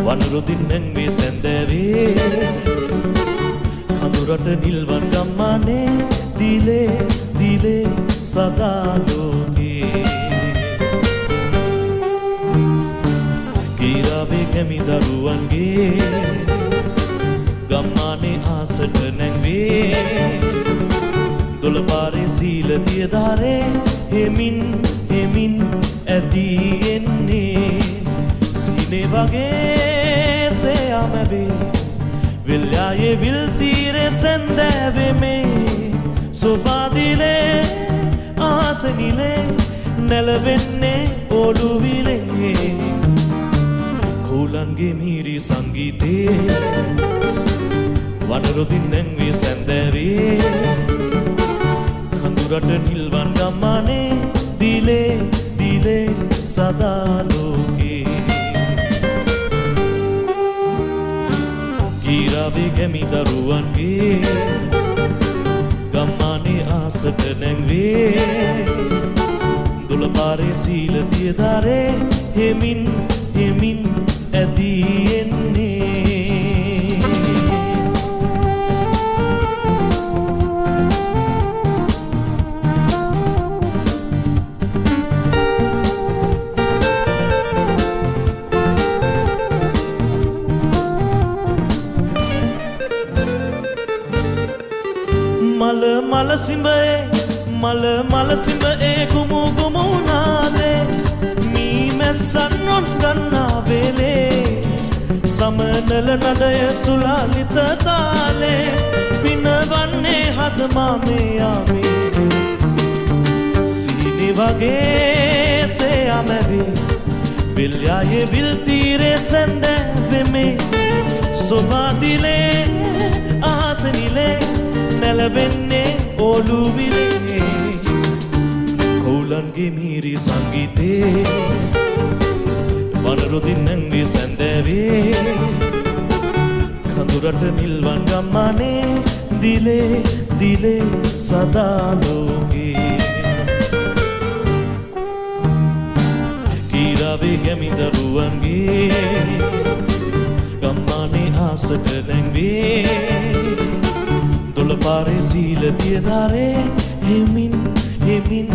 වනරුදින් නැංවේ සැන්දෑවේ කඳුරට නිල්වන් ගම්මානේ දිලේ දිලේ සදා ලෝකේ ගීරාවේ කැමි දරුවන්ගේ ගම්මානේ ආසට නැංවේ දොළපාරේ සීල දියදාරේ හෙමින් හෙමින් ඇදී එන්නේ සීනේ වගේ සෑමවේ විල්යායේ විල් තීරේ සැන්දෑවේ මේ සොබාදිලේ ආසනිලේ නැලවෙන්නේ ඔළුවිලේ කෝලන්ගේ මීරි සංගීතේ වනරුදින් නැංවේ සැන්දෑවේ කඳුරට නිල්වන් ගම්මානේ දිලේ දිලේ සදා ලෝකේ ගීරාවේ කැමි දරුවන්ගේ ගම්මානේ ආසට නැංවේ දොළපාරේ සීල දියදාරේ හෙමින් හෙමින් ඇදී එන්නේ මල සිඹ ඒ කුමු කුමු නාදේ මී මැස්සන් නොත් ගන්නා වේලේ සමනල නඩය සුලාලිත තාලේ පිනවන්නේ හද මාමේ යාමේ සීනි වගේ සෑමවේ විල්යායේ විල් තීරේ සැන්දෑවෙමේ සොබාදිලේ ආසනිලේ නැලවෙන්නේ ඔළුවිලේ කෝලන්ගේ මීරි සංගීතේ වනරුදින් නැංවේ සැන්දෑවේ කඳුරට නිල්වන් ගම්මානේ දිලේ දිලේ සදා ලෝකේ ගීරාවේ කැමි දරුවන්ගේ ගම්මානේ ආසට නැංවේ දොළපාරේ සීල දියදාරේ හෙමින් හෙමින්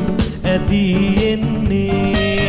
ඇදී එන්නේ